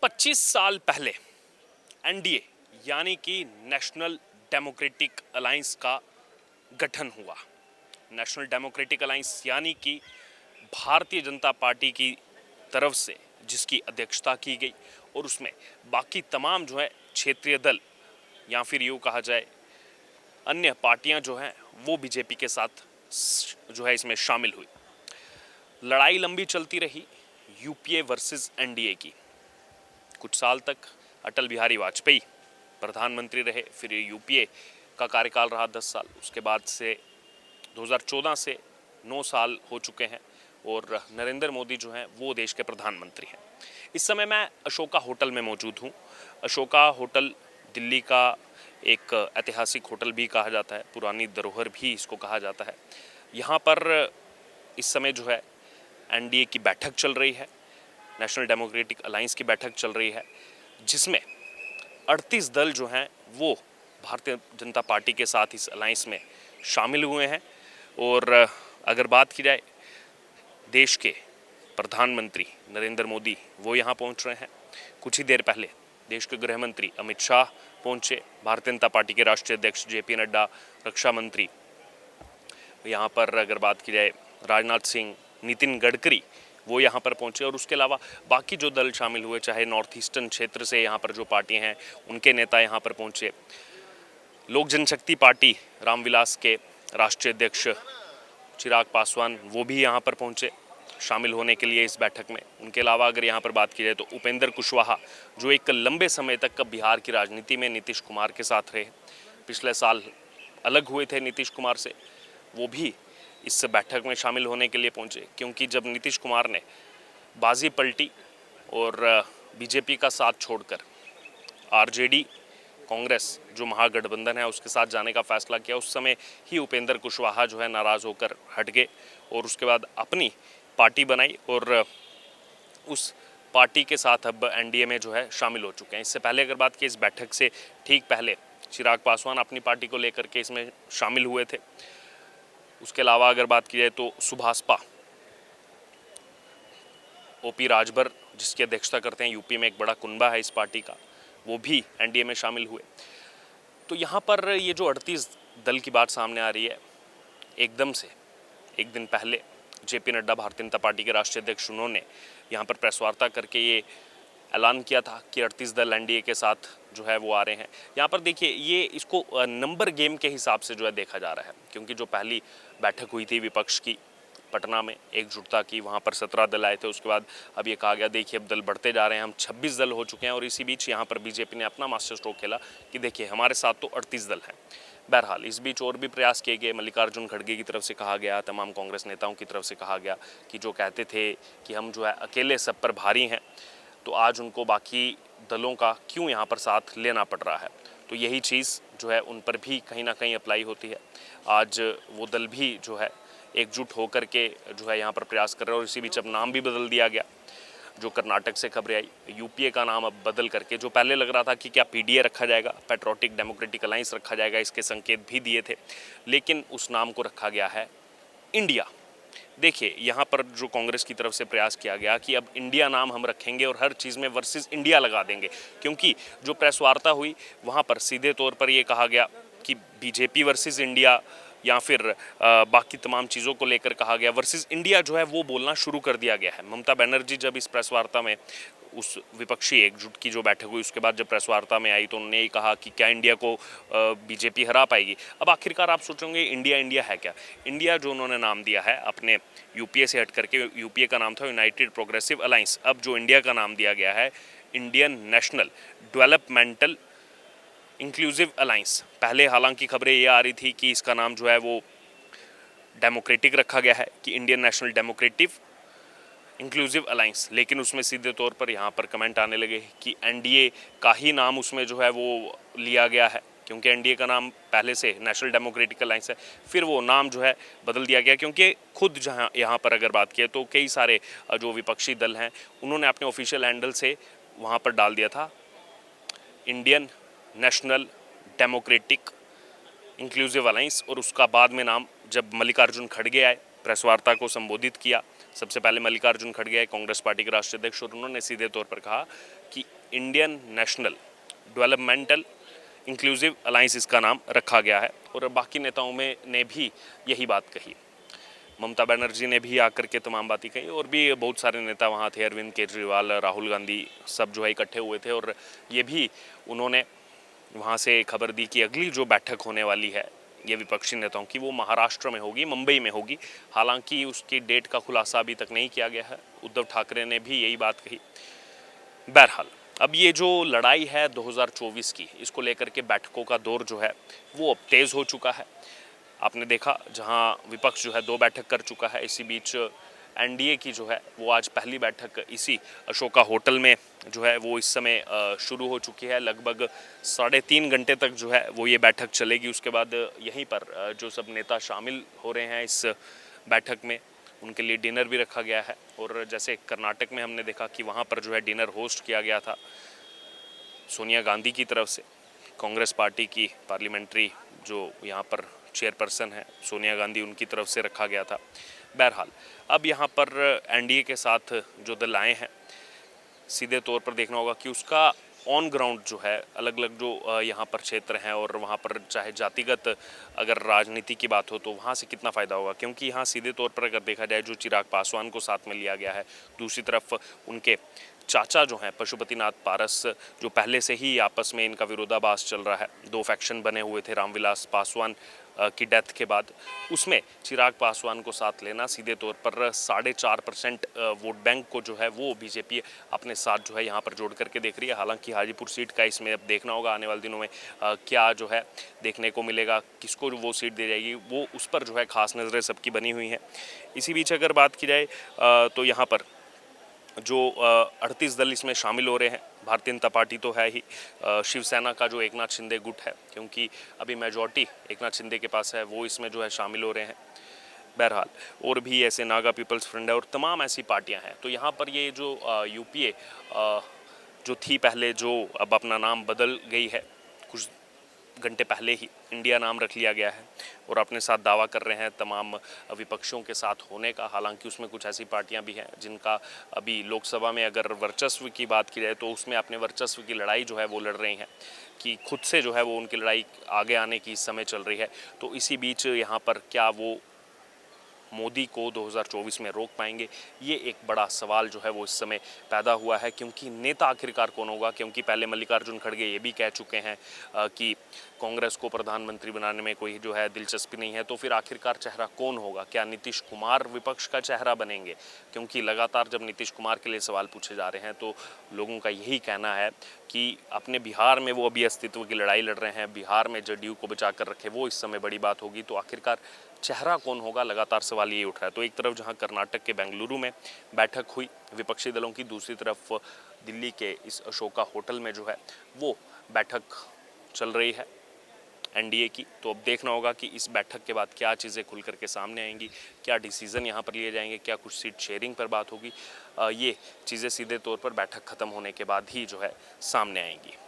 25 साल पहले एनडीए यानी कि नेशनल डेमोक्रेटिक अलायंस का गठन हुआ। नेशनल डेमोक्रेटिक अलायंस यानी कि भारतीय जनता पार्टी की तरफ से जिसकी अध्यक्षता की गई और उसमें बाकी तमाम जो है क्षेत्रीय दल या फिर यूँ कहा जाए अन्य पार्टियां जो हैं वो बीजेपी के साथ जो है इसमें शामिल हुई। लड़ाई लंबी चलती रही यूपीए वर्सेस एनडीए की। कुछ साल तक अटल बिहारी वाजपेयी प्रधानमंत्री रहे, फिर यूपीए का कार्यकाल रहा 10 साल। उसके बाद से 2014 से 9 साल हो चुके हैं और नरेंद्र मोदी जो हैं वो देश के प्रधानमंत्री हैं। इस समय मैं अशोका होटल में मौजूद हूँ। अशोका होटल दिल्ली का एक ऐतिहासिक होटल भी कहा जाता है, पुरानी धरोहर भी इसको कहा जाता है। यहाँ पर इस समय जो है एनडीए की बैठक चल रही है, नेशनल डेमोक्रेटिक अलायंस की बैठक चल रही है, जिसमें 38 दल जो हैं वो भारतीय जनता पार्टी के साथ इस अलायंस में शामिल हुए हैं। और अगर बात की जाए देश के प्रधानमंत्री नरेंद्र मोदी वो यहाँ पहुँच रहे हैं। कुछ ही देर पहले देश के गृह मंत्री अमित शाह पहुँचे, भारतीय जनता पार्टी के राष्ट्रीय अध्यक्ष जेपी नड्डा, रक्षा मंत्री यहाँ पर अगर बात की जाए राजनाथ सिंह, नितिन गडकरी वो यहाँ पर पहुँचे और उसके अलावा बाकी जो दल शामिल हुए, चाहे नॉर्थ ईस्टर्न क्षेत्र से यहाँ पर जो पार्टियाँ हैं उनके नेता यहाँ पर पहुँचे। लोक जनशक्ति पार्टी रामविलास के राष्ट्रीय अध्यक्ष चिराग पासवान वो भी यहाँ पर पहुँचे शामिल होने के लिए इस बैठक में। उनके अलावा अगर यहाँ पर बात की जाए तो उपेंद्र कुशवाहा जो एक लंबे समय तक बिहार की राजनीति में नीतीश कुमार के साथ रहे, पिछले साल अलग हुए थे नीतीश कुमार से, वो भी इस बैठक में शामिल होने के लिए पहुंचे। क्योंकि जब नीतीश कुमार ने बाजी पलटी और बीजेपी का साथ छोड़कर आरजेडी कांग्रेस जो महागठबंधन है उसके साथ जाने का फैसला किया, उस समय ही उपेंद्र कुशवाहा जो है नाराज़ होकर हट गए और उसके बाद अपनी पार्टी बनाई और उस पार्टी के साथ अब एनडीए में जो है शामिल हो चुके हैं। इससे पहले अगर बात की इस बैठक से ठीक पहले चिराग पासवान अपनी पार्टी को लेकर के इसमें शामिल हुए थे। उसके अलावा अगर बात की जाए तो सुभाषपा ओपी राजभर जिसकी अध्यक्षता करते हैं, यूपी में एक बड़ा कुनबा है इस पार्टी का, वो भी एनडीए में शामिल हुए। तो यहाँ पर ये जो 38 दल की बात सामने आ रही है, एकदम से एक दिन पहले जेपी नड्डा भारतीय जनता पार्टी के राष्ट्रीय अध्यक्ष उन्होंने यहाँ पर प्रेस वार्ता करके ये ऐलान किया था कि 38 दल एनडीए के साथ जो है वो आ रहे हैं। यहाँ पर देखिए ये इसको नंबर गेम के हिसाब से जो है देखा जा रहा है, क्योंकि जो पहली बैठक हुई थी विपक्ष की पटना में एकजुटता की, वहाँ पर 17 दल आए थे। उसके बाद अब ये कहा गया देखिए अब दल बढ़ते जा रहे हैं, हम 26 दल हो चुके हैं। और इसी बीच यहाँ पर बीजेपी ने अपना मास्टर स्ट्रोक खेला कि देखिए हमारे साथ तो 38 दल हैं। बहरहाल इस बीच और भी प्रयास किए गए, मल्लिकार्जुन खड़गे की तरफ से कहा गया, तमाम कांग्रेस नेताओं की तरफ से कहा गया कि जो कहते थे कि हम जो है अकेले सब पर भारी हैं, तो आज उनको बाकी दलों का क्यों यहाँ पर साथ लेना पड़ रहा है। तो यही चीज़ जो है उन पर भी कहीं ना कहीं अप्लाई होती है। आज वो दल भी जो है एकजुट होकर के जो है यहाँ पर प्रयास कर रहे हैं। और इसी बीच अब नाम भी बदल दिया गया, जो कर्नाटक से खबरें आई, यूपीए का नाम अब बदल करके, जो पहले लग रहा था कि क्या पीडीए रखा जाएगा, पैट्रियोटिक डेमोक्रेटिक अलायंस रखा जाएगा, इसके संकेत भी दिए थे, लेकिन उस नाम को रखा गया है इंडिया। देखिए यहाँ पर जो कांग्रेस की तरफ से प्रयास किया गया कि अब इंडिया नाम हम रखेंगे और हर चीज़ में वर्सेस इंडिया लगा देंगे, क्योंकि जो प्रेस वार्ता हुई वहाँ पर सीधे तौर पर ये कहा गया कि बीजेपी वर्सेस इंडिया या फिर बाकी तमाम चीज़ों को लेकर कहा गया, वर्सेस इंडिया जो है वो बोलना शुरू कर दिया गया है। ममता बनर्जी जब इस प्रेस वार्ता में उस विपक्षी एकजुट की जो बैठक हुई उसके बाद जब प्रेस वार्ता में आई तो उन्होंने ही कहा कि क्या इंडिया को बीजेपी हरा पाएगी। अब आखिरकार आप सोचेंगे इंडिया इंडिया है क्या? इंडिया जो उन्होंने नाम दिया है अपने यूपीए से हट करके, यूपीए का नाम था यूनाइटेड प्रोग्रेसिव अलायंस, अब जो इंडिया का नाम दिया गया है Indian national developmental inclusive alliance. पहले हालांकि खबरें ये आ रही थी कि इसका नाम जो है वो डेमोक्रेटिक रखा गया है कि Indian national democratic inclusive alliance, लेकिन उसमें सीधे तौर पर यहाँ पर कमेंट आने लगे कि एनडीए का ही नाम उसमें जो है वो लिया गया है, क्योंकि एनडीए का नाम पहले से नेशनल डेमोक्रेटिक अलायंस है। फिर वो नाम जो है बदल दिया गया, क्योंकि खुद जहाँ यहाँ पर अगर बात की तो कई सारे जो विपक्षी दल हैं उन्होंने अपने ऑफिशियल हैंडल से वहाँ पर डाल दिया था Indian national democratic inclusive alliance, और उसका बाद में नाम जब मल्लिकार्जुन खड़गे आए प्रेस वार्ता को संबोधित किया, सबसे पहले मल्लिकार्जुन खड़गे कांग्रेस पार्टी के राष्ट्रीय अध्यक्ष, और उन्होंने सीधे तौर पर कहा कि Indian national developmental inclusive alliance इसका नाम रखा गया है, और बाकी नेताओं में ने भी यही बात कही। ममता बनर्जी ने भी आकर के तमाम बातें कही, और भी बहुत सारे नेता वहाँ थे, अरविंद केजरीवाल, राहुल गांधी, सब जो है इकट्ठे हुए थे, और ये भी उन्होंने वहाँ से खबर दी कि अगली जो बैठक होने वाली है ये विपक्षी नेताओं की, वो महाराष्ट्र में होगी, मुंबई में होगी। हालांकि उसकी डेट का खुलासा अभी तक नहीं किया गया है। उद्धव ठाकरे ने भी यही बात कही। बहरहाल अब ये जो लड़ाई है 2024 की, इसको लेकर के बैठकों का दौर जो है वो अब तेज़ हो चुका है। आपने देखा जहां विपक्ष जो है 2 बैठक कर चुका है। इसी बीच एनडीए की जो है वो आज पहली बैठक इसी अशोका होटल में जो है वो इस समय शुरू हो चुकी है। लगभग 3.5 घंटे तक जो है वो ये बैठक चलेगी। उसके बाद यहीं पर जो सब नेता शामिल हो रहे हैं इस बैठक में, उनके लिए डिनर भी रखा गया है। और जैसे कर्नाटक में हमने देखा कि वहाँ पर जो है डिनर होस्ट किया गया था सोनिया गांधी की तरफ से, कांग्रेस पार्टी की पार्लियामेंट्री जो यहाँ पर चेयरपर्सन है सोनिया गांधी, उनकी तरफ से रखा गया था। बहरहाल अब यहाँ पर एनडीए के साथ जो दल आए हैं, सीधे तौर पर देखना होगा कि उसका ऑन ग्राउंड जो है अलग अलग जो यहाँ पर क्षेत्र हैं, और वहाँ पर चाहे जातिगत अगर राजनीति की बात हो तो वहाँ से कितना फ़ायदा होगा, क्योंकि यहाँ सीधे तौर पर अगर देखा जाए जो चिराग पासवान को साथ में लिया गया है, दूसरी तरफ उनके चाचा जो हैं पशुपतिनाथ पारस, जो पहले से ही आपस में इनका विरोधाभास चल रहा है, 2 फैक्शन बने हुए थे रामविलास पासवान की डेथ के बाद, उसमें चिराग पासवान को साथ लेना सीधे तौर पर 4.5% वोट बैंक को जो है वो बीजेपी अपने साथ जो है यहाँ पर जोड़ करके देख रही है। हालांकि हाजीपुर सीट का इसमें अब देखना होगा आने वाले दिनों में क्या जो है देखने को मिलेगा, किसको वो सीट दी जाएगी, वो उस पर जो है खास नज़रें सबकी बनी हुई हैं। इसी बीच अगर बात की जाए तो यहाँ पर जो 38 दल इसमें शामिल हो रहे हैं। भारतीय जनता पार्टी तो है ही, शिवसेना का जो एकनाथ शिंदे गुट है, क्योंकि अभी मेजॉरिटी एकनाथ शिंदे के पास है, वो इसमें जो है शामिल हो रहे हैं। बहरहाल और भी ऐसे नागा पीपल्स फ्रंट है और तमाम ऐसी पार्टियां हैं। तो यहाँ पर ये जो यूपीए जो थी पहले, जो अब अपना नाम बदल गई है, कुछ घंटे पहले ही इंडिया नाम रख लिया गया है, और अपने साथ दावा कर रहे हैं तमाम विपक्षों के साथ होने का। हालांकि उसमें कुछ ऐसी पार्टियां भी हैं जिनका अभी लोकसभा में अगर वर्चस्व की बात की जाए तो उसमें अपने वर्चस्व की लड़ाई जो है वो लड़ रही हैं, कि खुद से जो है वो उनकी लड़ाई आगे आने की इस समय चल रही है। तो इसी बीच यहाँ पर क्या वो मोदी को 2024 में रोक पाएंगे, ये एक बड़ा सवाल जो है वो इस समय पैदा हुआ है। क्योंकि नेता आखिरकार कौन होगा, क्योंकि पहले मल्लिकार्जुन खड़गे ये भी कह चुके हैं कि कांग्रेस को प्रधानमंत्री बनाने में कोई जो है दिलचस्पी नहीं है। तो फिर आखिरकार चेहरा कौन होगा? क्या नीतीश कुमार विपक्ष का चेहरा बनेंगे? क्योंकि लगातार जब नीतीश कुमार के लिए सवाल पूछे जा रहे हैं तो लोगों का यही कहना है कि अपने बिहार में वो अभी अस्तित्व की लड़ाई लड़ रहे हैं, बिहार में जदयू को बचा कर रखे, वो इस समय बड़ी बात होगी। तो आखिरकार चेहरा कौन होगा, लगातार सवाल ये उठ रहा है। तो एक तरफ जहां कर्नाटक के बेंगलुरु में बैठक हुई विपक्षी दलों की, दूसरी तरफ दिल्ली के इस अशोका होटल में जो है वो बैठक चल रही है एनडीए की। तो अब देखना होगा कि इस बैठक के बाद क्या चीज़ें खुल करके सामने आएंगी, क्या डिसीजन यहाँ पर लिए जाएंगे, क्या कुछ सीट शेयरिंग पर बात होगी, ये चीज़ें सीधे तौर पर बैठक खत्म होने के बाद ही जो है सामने आएंगी।